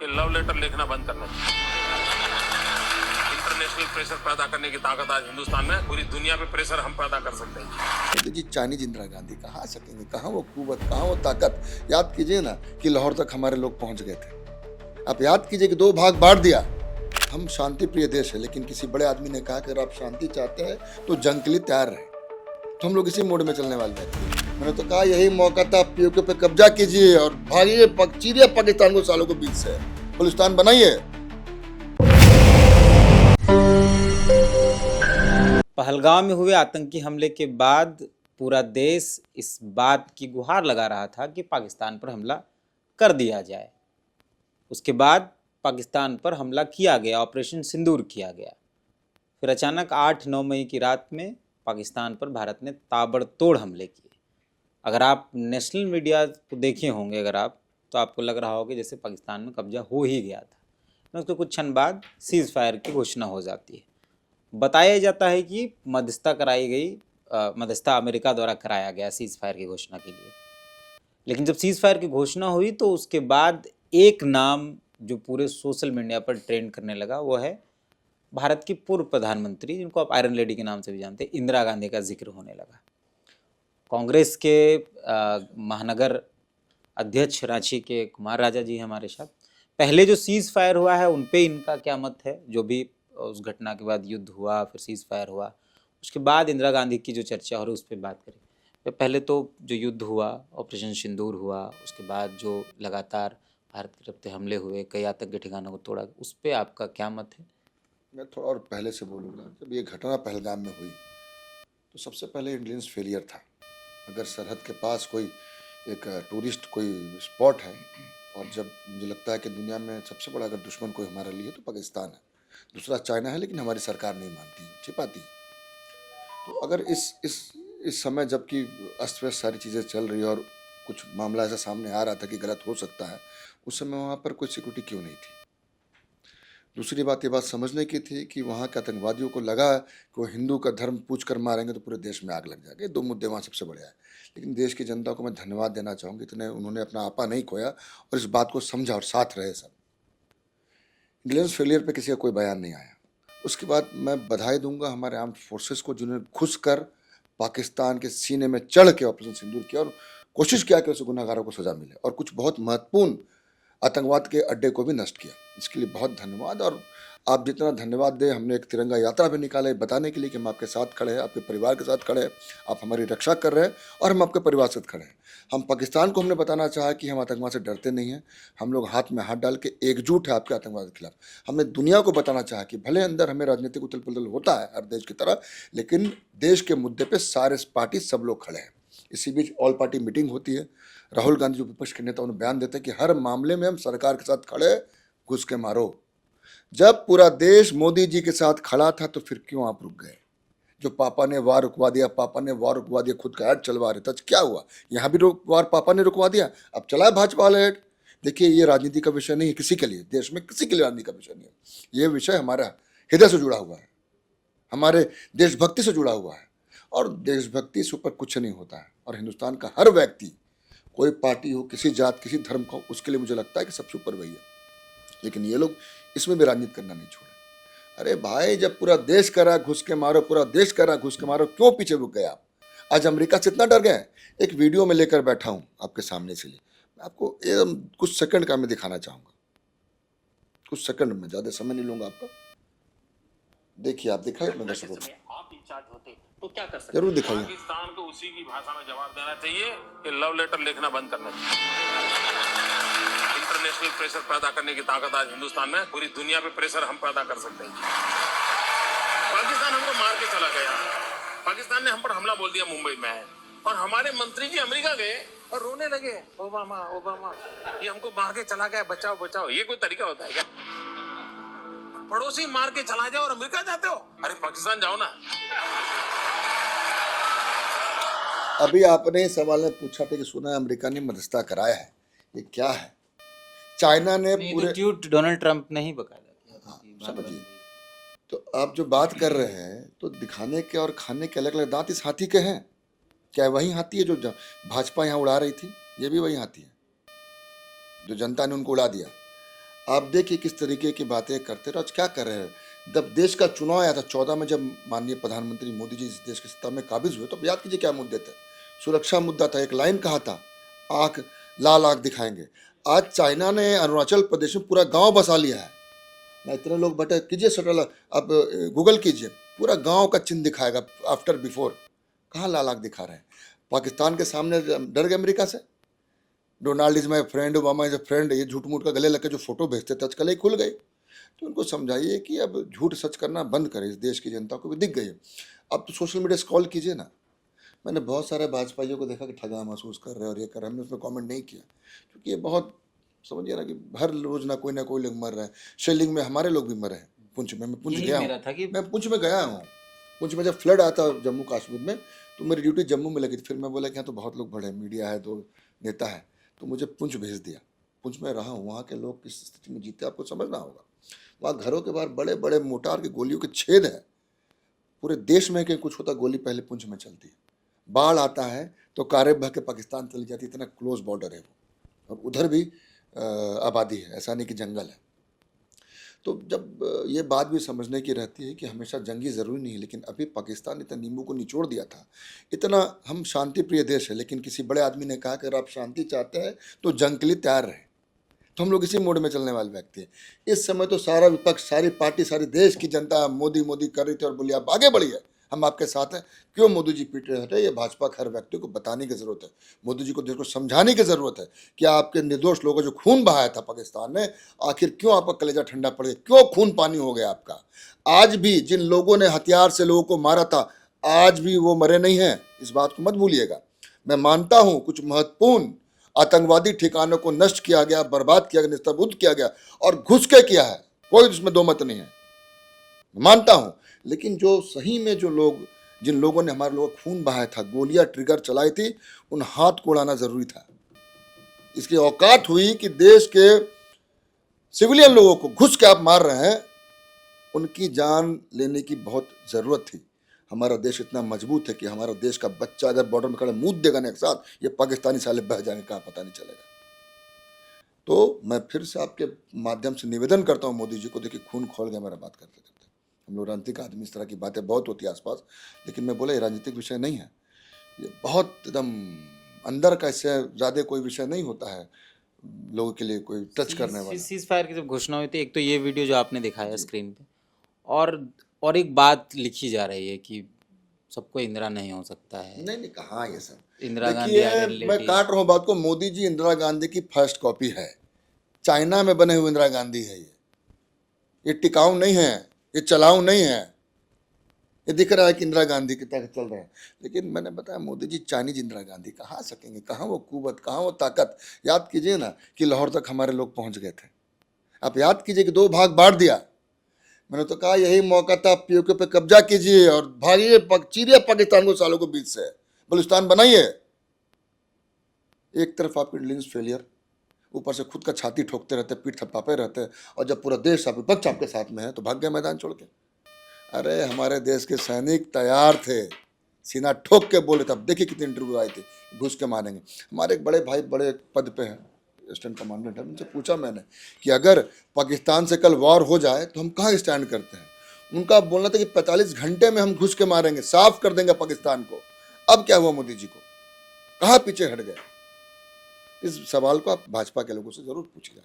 कि love letter लिखना बंद करना चाहिए। इंटरनेशनल प्रेशर पैदा करने की ताकत आज हिंदुस्तान में, पूरी दुनिया पे प्रेशर हम पैदा कर सकते हैं। मोदी जी चाइनीज इंदिरा गांधी कहाँ सकेंगे, कहाँ वो कुवत, कहाँ वो ताकत। याद कीजिए ना कि लाहौर तक हमारे लोग पहुंच गए थे। आप याद कीजिए कि 2 भाग बांट दिया। हम शांति प्रिय देश है, लेकिन किसी बड़े आदमी ने कहा कि अगर आप शांति चाहते हैं तो जंग के लिए तैयार रहे। तो हम लोग इसी मोड में चलने वाले थे। मैंने तो कहा यही मौका था, पीओके पे कब्जा कीजिए और भागिए, चीरिए पाकिस्तान को सालों के बीच से, गुलिस्तान बनाइए। पहलगाम में हुए आतंकी हमले के बाद पूरा देश इस बात की गुहार लगा रहा था कि पाकिस्तान पर हमला कर दिया जाए। उसके बाद पाकिस्तान पर हमला किया गया, ऑपरेशन सिंदूर किया गया। फिर अचानक 8-9 मई की रात में पाकिस्तान पर भारत ने ताबड़तोड़ हमले किए। अगर आप नेशनल मीडिया को देखे होंगे तो आपको लग रहा होगा जैसे पाकिस्तान में कब्जा हो ही गया था। उसके कुछ क्षण बाद सीज़ फायर की घोषणा हो जाती है। बताया जाता है कि मध्यस्थता अमेरिका द्वारा कराया गया सीज़ फायर की घोषणा के लिए। लेकिन जब सीज़ फायर की घोषणा हुई तो उसके बाद एक नाम जो पूरे सोशल मीडिया पर ट्रेंड करने लगा, वो है भारत की पूर्व प्रधानमंत्री, जिनको आप आयरन लेडी के नाम से भी जानते हैं, इंदिरा गांधी का जिक्र होने लगा। कांग्रेस के महानगर अध्यक्ष रांची के कुमार राजा जी हमारे साथ। पहले जो सीज़ फायर हुआ है उन पे इनका क्या मत है, जो भी उस घटना के बाद युद्ध हुआ, फिर सीज़ फायर हुआ, उसके बाद इंदिरा गांधी की जो चर्चा हो रही उस पर बात करें। पहले तो जो युद्ध हुआ, ऑपरेशन सिंदूर हुआ, उसके बाद जो लगातार भारत की तरफ से हमले हुए, कई आतंकी ठिकानों को तोड़ा, उस पर आपका क्या मत है? मैं थोड़ा और पहले से बोलूँगा। जब ये घटना पहलगाम में हुई तो सबसे पहले इंटेलिजेंस फेलियर था। अगर सरहद के पास कोई एक टूरिस्ट कोई स्पॉट है, और जब मुझे लगता है कि दुनिया में सबसे बड़ा अगर दुश्मन कोई हमारे लिए तो पाकिस्तान है, दूसरा चाइना है, लेकिन हमारी सरकार नहीं मानती, छिपाती। तो अगर इस समय जबकि अस्त व्यस्त सारी चीज़ें चल रही है और कुछ मामला ऐसा सामने आ रहा था कि गलत हो सकता है, उस समय वहाँ पर कोई सिक्योरिटी क्यों नहीं थी। दूसरी बात, ये बात समझने की थी कि वहाँ के आतंकवादियों को लगा कि वो हिंदू का धर्म पूछ कर मारेंगे तो पूरे देश में आग लग जाएगी। 2 मुद्दे वहाँ सबसे बड़े हैं। लेकिन देश की जनता को मैं धन्यवाद देना चाहूँगी, इतने उन्होंने अपना आपा नहीं खोया और इस बात को समझा और साथ रहे सब। इंटेलिजेंस फेलियर पे किसी का कोई बयान नहीं आया। उसके बाद मैं बधाई दूंगा हमारे आर्म्ड फोर्सेस को, जिन्होंने घुस कर पाकिस्तान के सीने में चढ़ के ऑपरेशन सिंदूर किया और कोशिश किया कि उस गुनाहगारों को सजा मिले, और कुछ बहुत महत्वपूर्ण आतंकवाद के अड्डे को भी नष्ट किया। इसके लिए बहुत धन्यवाद। और आप जितना धन्यवाद दें, हमने एक तिरंगा यात्रा भी निकाले बताने के लिए कि हम आपके साथ खड़े हैं, आपके परिवार के साथ खड़े हैं, आप हमारी रक्षा कर रहे हैं और हम आपके परिवार से खड़े हैं। हम पाकिस्तान को हमने बताना चाहा कि हम आतंकवाद से डरते नहीं हैं, हम लोग हाथ में हाथ डाल के एकजुट है आपके आतंकवाद के खिलाफ। हमने दुनिया को बताना चाहा कि भले अंदर हमें राजनीतिक उथल पुथल होता है हर देश की तरह, लेकिन देश के मुद्दे पर सारे पार्टी सब लोग खड़े हैं। इसी बीच ऑल पार्टी मीटिंग होती है। राहुल गांधी जो विपक्ष के नेता, उन्हें बयान देते हैं कि हर मामले में हम सरकार के साथ खड़े, घुस के मारो। जब पूरा देश मोदी जी के साथ खड़ा था तो फिर क्यों आप रुक गए? जो पापा ने वार रुकवा दिया, खुद का ऐड चलवा रहे थे, क्या हुआ? यहाँ भी वार पापा ने रुकवा दिया, अब चलाए भाजपा वाला ऐड। देखिए, ये राजनीति का विषय नहीं है किसी के लिए, देश में किसी के लिए राजनीति का विषय नहीं है। ये विषय हमारा हृदय से जुड़ा हुआ है, हमारे देशभक्ति से जुड़ा हुआ है, और देशभक्ति से ऊपर कुछ नहीं होता है। और हिंदुस्तान का हर व्यक्ति, कोई पार्टी हो, किसी जात, किसी धर्म का हो, उसके लिए मुझे लगता है कि सबसे ऊपर वही है। लेकिन ये लोग इसमें भी राजनीति करना नहीं छोड़े। अरे भाई, जब पूरा देश करा घुस के मारो, पूरा देश करा घुस के मारो, क्यों पीछे रुक गए आप? आज अमेरिका से इतना डर गए? एक वीडियो में लेकर बैठा हूं आपके सामने, से मैं आपको एकदम कुछ सेकंड का मैं दिखाना चाहूंगा, कुछ सेकंड में, ज्यादा समय नहीं लूंगा आपका। देखिए, आप दिखाइए अपने दर्शकों को, आप इंचार्ज होते तो क्या कर सकते? जरूर दिखाइए। पाकिस्तान को उसी की भाषा में जवाब देना चाहिए कि लव लेटर लिखना बंद करना चाहिए। इंटरनेशनल प्रेशर पैदा करने की ताकत आज हिंदुस्तान में, पूरी दुनिया पे प्रेशर हम पैदा कर सकते हैं। पाकिस्तान हमको मार के चला गया, पाकिस्तान ने हम पर हमला बोल दिया मुंबई में, और हमारे मंत्री जी अमेरिका गए और रोने लगे, ओबामा ओबामा ये हमको मार के चला गया, बचाओ बचाओ। ये कोई तरीका होता है क्या? पड़ोसी मार के चला जाओ और अमेरिका जाते हो? अरे पाकिस्तान जाओ ना। अभी आपने सवाल में पूछा था कि सुना है अमेरिका ने मध्यस्थता कराया है, ये क्या है? चाइना ने पूरे ट्वीट डोनाल्ड ट्रंप ने ही बकायदा। समझिए, तो आप जो बात कर रहे हैं, तो दिखाने के और खाने के अलग अलग दांत इस हाथी के हैं। क्या वही हाथी है जो भाजपा यहाँ उड़ा रही थी? ये भी वही हाथी है जो जनता ने उनको उड़ा दिया। आप देखिए किस तरीके की बातें करते रहे। आज क्या कर रहे हैं? जब देश का चुनाव आया था 14 में, जब माननीय प्रधानमंत्री मोदी जी इस देश की सत्ता में काबिज हुए, तो अब याद कीजिए क्या मुद्दे थे। सुरक्षा मुद्दा था, एक लाइन कहा था, आंख लाल आंख दिखाएंगे। आज चाइना ने अरुणाचल प्रदेश में पूरा गांव बसा लिया है ना, इतने लोग बैठे, कीजिए सटल, अब गूगल कीजिए, पूरा गांव का चिन्ह दिखाएगा आफ्टर बिफोर। कहाँ लाल आंख दिखा रहे हैं? पाकिस्तान के सामने डर गए अमेरिका से। Donald is my friend, Obama is a friend, ये झूठ मूठ का गले लग के जो फोटो भेजते थे, आजकल ही खुल गए। तो उनको समझाइए कि अब झूठ सच करना बंद करें, इस देश की जनता को भी दिख गई है। अब तो सोशल मीडिया स्क्रॉल कीजिए ना, मैंने बहुत सारे भाजपाइयों को देखा कि ठगा महसूस कर रहे हैं और ये कर रहे हैं, हमने उसमें कमेंट नहीं किया, क्योंकि ये बहुत, समझिए ना कि हर रोज ना कोई लोग मर रहे हैं। शेलिंग में हमारे लोग भी मरे हैं, पुंछ में, मैं पुंछ यही गया मेरा हूँ, था कि मैं पुंछ में गया हूँ। पुंछ में जब फ्लड आया था जम्मू कश्मीर में, तो मेरी ड्यूटी जम्मू में लगी थी। फिर मैं बोला कि यहाँ तो बहुत लोग बड़े मीडिया है, तो नेता है, तो मुझे पुंछ भेज दिया। पुंछ में रहा हूँ, वहाँ के लोग किस स्थिति में जीते आपको समझना होगा। वहाँ घरों के बाहर बड़े बड़े मोटार की गोलियों के छेद है। पूरे देश में कहीं कुछ होता, गोली पहले पुंछ में चलती है। बाढ़ आता है तो कारें बह के पाकिस्तान चली जाती, इतना क्लोज बॉर्डर है वो, और उधर भी आबादी है, ऐसा नहीं कि जंगल है। तो जब ये बात भी समझने की रहती है कि हमेशा जंगी ज़रूरी नहीं है, लेकिन अभी पाकिस्तान ने इतना नींबू को निचोड़ दिया था। इतना हम शांति प्रिय देश है, लेकिन किसी बड़े आदमी ने कहा कि अगर आप शांति चाहते हैं तो जंग के लिए तैयार रहें। तो हम लोग इसी मोड में चलने वाले व्यक्ति हैं। इस समय तो सारा विपक्ष, सारी पार्टी, सारी देश की जनता मोदी मोदी कर रही थी और बोली आप आगे बढ़िए, हम आपके साथ हैं। क्यों मोदी जी पीट रहे थे? ये भाजपा के हर व्यक्ति को बताने की जरूरत है, मोदी जी को देश को समझाने की जरूरत है कि आपके निर्दोष लोगों जो खून बहाया था पाकिस्तान ने, आखिर क्यों आपका कलेजा ठंडा पड़ गया, क्यों खून पानी हो गया आपका। आज भी जिन लोगों ने हथियार से लोगों को मारा था, आज भी वो मरे नहीं हैं, इस बात को मत भूलिएगा। मैं मानता हूं कुछ महत्वपूर्ण आतंकवादी ठिकानों को नष्ट किया गया, बर्बाद किया गया, निस्तबुद्ध किया गया, और घुस के किया है, कोई इसमें दो मत नहीं है, मानता हूं। लेकिन जो सही में जो लोग, जिन लोगों ने हमारे लोगों खून बहाया था, गोलियां ट्रिगर चलाई थी, उन हाथ को उड़ाना जरूरी था। इसकी औकात हुई कि देश के सिविलियन लोगों को घुस के आप मार रहे हैं, उनकी जान लेने की बहुत जरूरत थी। हमारा देश इतना मजबूत है कि हमारा देश का बच्चा अगर बॉर्डर में खड़ा मूत देगा ना एक साथ, ये पाकिस्तानी साले बह जाएंगे, कहाँ पता नहीं चलेगा। तो मैं फिर से आपके माध्यम से निवेदन करता हूँ मोदी जी को, देखिए खून खोल गया मेरा बात करते करते। हम लोग राजनीतिक आदमी, इस तरह की बातें बहुत होती है आसपास, लेकिन मैं बोला ये राजनीतिक विषय नहीं है, ये बहुत एकदम अंदर का, इससे ज़्यादा कोई विषय नहीं होता है लोगों के लिए कोई टच करने वाला। सीज फायर की जब घोषणा हुई थी, एक तो ये वीडियो जो आपने दिखाया स्क्रीन पे, और एक बात लिखी जा रही है कि सबको इंदिरा नहीं हो सकता है। नहीं कहाँ ये सब, इंदिरा गांधी देखिए आइडेंटिटी। मैं काट रहा हूँ बात को, मोदी जी इंदिरा गांधी की फर्स्ट कॉपी है, चाइना में बने हुए इंदिरा गांधी है। ये टिकाऊ नहीं है, ये चलाऊ नहीं है। ये दिख रहा है कि इंदिरा गांधी की तरह चल रहे हैं, लेकिन मैंने बताया मोदी जी चाइनीज इंदिरा गांधी कहाँ सकेंगे, कहाँ वो कुवत, कहाँ वो ताकत। याद कीजिए ना कि लाहौर तक हमारे लोग पहुंच गए थे। आप याद कीजिए कि 2 भाग बांट दिया। मैंने तो कहा यही मौका था, पीओके पे कब्जा कीजिए और भागिए, चीरिए पाकिस्तान को सालों को बीच से, बलूचिस्तान बनाइए। एक तरफ आपकी इंटेलिजेंस फेलियर, ऊपर से खुद का छाती ठोकते रहते, पीठ थपथापे रहते, और जब पूरा देश आप विपक्ष आपके साथ में है तो भाग गए मैदान छोड़ के। अरे हमारे देश के सैनिक तैयार थे, सीना ठोक के बोले थे। अब देखिए कितने इंटरव्यू आए थे, घुस के मारेंगे। हमारे एक बड़े भाई बड़े पद पे हैं, असिस्टेंट कमांडेंट है, उनसे पूछा मैंने कि अगर पाकिस्तान से कल वॉर हो जाए तो हम कहाँ स्टैंड करते हैं। उनका बोलना था कि 45 घंटे में हम घुस के मारेंगे, साफ कर देंगे पाकिस्तान को। अब क्या हुआ मोदी जी को, कहाँ पीछे हट गए? इस सवाल को आप भाजपा के लोगों से जरूर पूछिएगा।